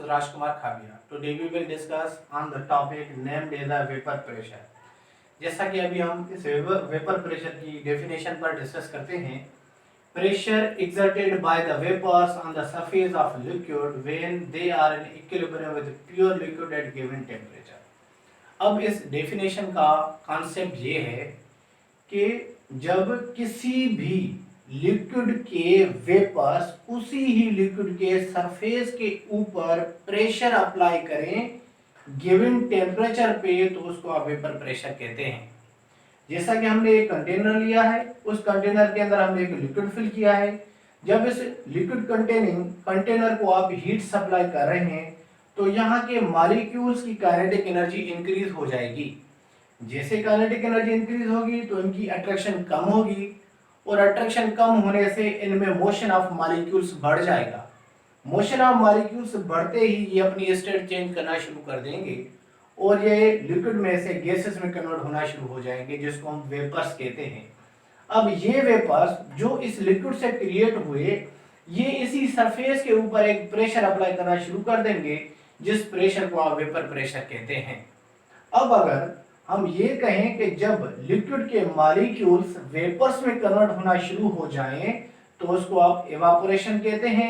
Rajkumar Khabia. Today we will discuss on the topic named as the vapor pressure. जैसा कि अभी हम इस वेपर प्रेशर की डेफिनेशन पर डिस्कस करते हैं, pressure exerted by the vapors on the surface of liquid when they are in equilibrium with pure liquid at given temperature. अब इस डेफिनेशन का कॉन्सेप्ट ये है कि जब किसी भी लिक्विड के वेपर्स उसी ही लिक्विड के सरफेस के ऊपर प्रेशर अप्लाई करें गिवन टेम्परेचर पे, तो उसको आप वेपर प्रेशर कहते हैं। जैसा कि हमने एक कंटेनर लिया है, उस कंटेनर के अंदर हमने एक लिक्विड फिल किया है। जब इस लिक्विड कंटेनिंग कंटेनर को आप हीट सप्लाई कर रहे हैं तो यहाँ के मॉलिक्यूल्स की काइनेटिक एनर्जी इंक्रीज हो जाएगी। जैसे काइनेटिक एनर्जी इंक्रीज होगी तो इनकी अट्रैक्शन कम होगी, और अट्रैक्शन कम होने से इनमें मोशन ऑफ मॉलिक्यूल्स बढ़ जाएगा। मोशन ऑफ मॉलिक्यूल्स बढ़ते ही ये अपनी स्टेट चेंज करना शुरू कर देंगे और ये लिक्विड में से गैसेस में कन्वर्ट होना शुरू हो जाएंगे, जिसको हम वेपर्स कहते हैं। अब ये वेपर्स जो इस लिक्विड से क्रिएट हुए, ये इसी सरफेस के ऊपर एक प्रेशर अप्लाई करना शुरू कर देंगे, जिस प्रेशर को आप वेपर प्रेशर कहते हैं। अब अगर हम ये कहें कि जब लिक्विड के मॉलिक्यूल्स वेपर्स में कन्वर्ट होना शुरू हो जाएं तो उसको आप इवापोरेशन कहते हैं।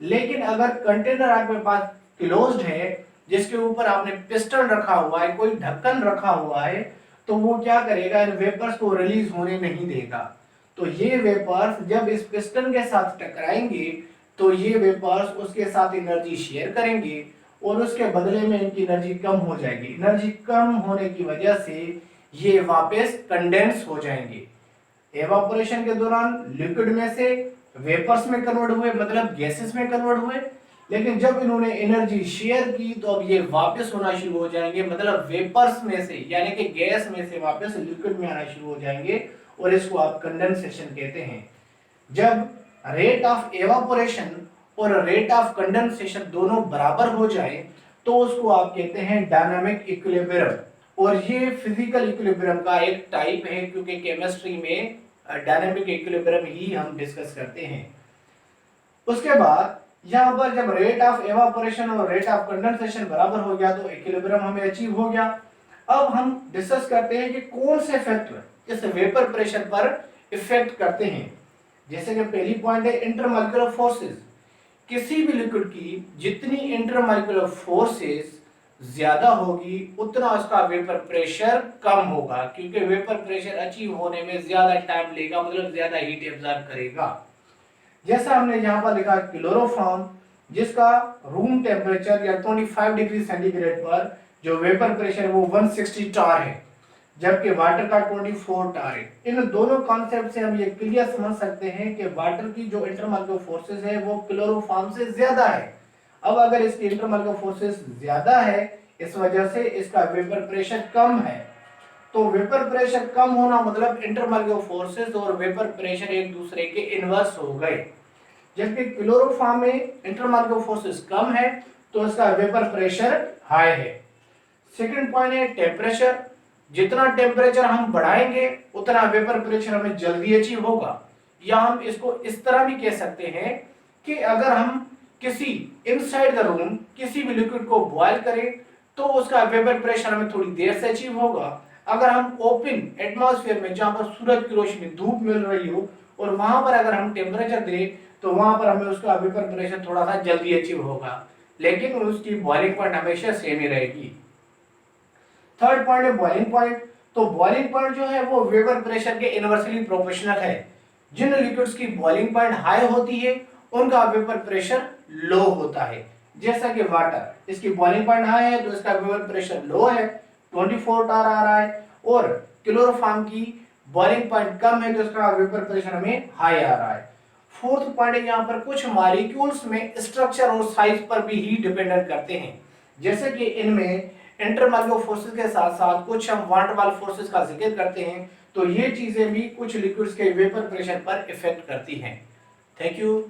लेकिन अगर कंटेनर आपके पास क्लोज्ड है, जिसके ऊपर आपने पिस्टन रखा हुआ है, कोई ढक्कन रखा हुआ है, तो वो क्या करेगा, इन वेपर्स को रिलीज होने नहीं देगा। तो ये वेपर्स जब इस पिस्टन के साथ टकराएंगे तो ये वेपर्स उसके साथ एनर्जी शेयर करेंगे और उसके बदले में इनकी एनर्जी कम हो जाएगी। एनर्जी कम होने की वजह से ये वापस कंडेंस हो जाएंगे। एवापोरेशन के दौरान लिक्विड में से वेपर्स में कन्वर्ट हुए, मतलब गैसेस में कन्वर्ट हुए, लेकिन जब इन्होंने एनर्जी शेयर की तो अब ये वापस होना शुरू हो जाएंगे, मतलब वेपर्स में से यानी कि गैस में से वापस लिक्विड में आना शुरू हो जाएंगे, और इसको आप कंडेंसेशन कहते हैं। जब रेट ऑफ एवापोरेशन और रेट ऑफ कंडेंसेशन दोनों बराबर हो जाए तो उसको आप कहते हैं डायनामिक इक्विलिब्रियम। और ये फिजिकल इक्विलिब्रियम का एक टाइप है, क्योंकि केमिस्ट्री में डायनामिक इक्विलिब्रियम ही हम डिस्कस करते हैं। उसके बाद यहाँ पर जब रेट ऑफ एवापोरेशन और रेट ऑफ कंडेंसेशन बराबर हो गया तो इक्विलिब्रियम हमें अचीव हो गया। अब हम डिस्कस करते हैं कि कौन से फैक्टर इस वेपर प्रेशर पर इफेक्ट करते हैं। जैसे कि पहली पॉइंट है इंटरमॉलिक्यूलर फोर्सेस। किसी भी लिक्विड की जितनी इंटरमॉलिक्यूलर फोर्सेस ज्यादा होगी उतना उसका वेपर प्रेशर कम होगा, क्योंकि वेपर प्रेशर अचीव होने में ज्यादा टाइम लेगा, मतलब ज्यादा हीट एब्जॉर्ब करेगा। जैसा हमने यहाँ पर लिखा क्लोरोफॉर्म, जिसका रूम टेम्परेचर या 25 डिग्री सेंटीग्रेड पर जो वेपर प्रेशर वो 160 टार है, जबकि वाटर का 24 टार है। इन दोनों कॉन्सेप्ट से हम ये क्लियर समझ सकते हैं कि वाटर की जो इंटरमॉलिक्यूलर फोर्सेस है वो क्लोरोफॉर्म से ज्यादा है। अब अगर इसकी इंटरमॉलिक्यूलर फोर्सेस ज्यादा है, इस वजह से इसका वेपर प्रेशर कम है। तो वेपर प्रेशर कम होना मतलब इंटरमॉलिक्यूलर फोर्सेस और वेपर प्रेशर एक दूसरे के इनवर्स हो गए। जबकि क्लोरोफॉर्म में इंटरमॉलिक्यूलर फोर्सेस कम है तो इसका वेपर प्रेशर हाई है। सेकंड पॉइंट है टेम्परेचर। जितना टेम्परेचर हम बढ़ाएंगे उतना वेपर प्रेशर हमें जल्दी अचीव होगा। या हम इसको इस तरह भी कह सकते हैं कि अगर हम किसी इनसाइड द रूम किसी भी लिक्विड को बॉयल करें तो उसका वेपर प्रेशर हमें थोड़ी देर से अचीव होगा। अगर हम ओपन एटमॉस्फेयर में, जहां पर सूरज की रोशनी, धूप मिल रही हो, और वहां पर अगर हम टेम्परेचर दें तो वहां पर हमें उसका वेपर प्रेशर थोड़ा सा जल्दी अचीव होगा, लेकिन उसकी बॉइलिंग पॉइंट हमेशा सेम ही रहेगी। थर्ड पॉइंट है बॉइलिंग पॉइंट। तो बॉइलिंग पॉइंट जो है वो वेपर प्रेशर के इनवर्सली प्रोपोर्शनल है। जिन लिक्विड्स की बॉइलिंग पॉइंट हाई होती है उनका वेपर प्रेशर लो होता है। जैसा कि वाटर, इसकी बॉइलिंग पॉइंट हाई है तो इसका वेपर प्रेशर लो है, 24 टार आ रहा है, और क्लोरोफॉर्म की बॉइलिंग पॉइंट कम है तो इसका वेपर प्रेशर हमें हाई आ रहा है। फोर्थ पॉइंट है यहाँ पर कुछ मॉलिक्यूल्स में स्ट्रक्चर और साइज पर भी ही डिपेंडेंट करते हैं। जैसे कि इनमें इंटरमॉलिक्यूलर फोर्सेस के साथ साथ कुछ हम वान डेर वाल फोर्सेस का जिक्र करते हैं, तो ये चीजें भी कुछ लिक्विड्स के वेपर प्रेशर पर इफेक्ट करती हैं। Thank you.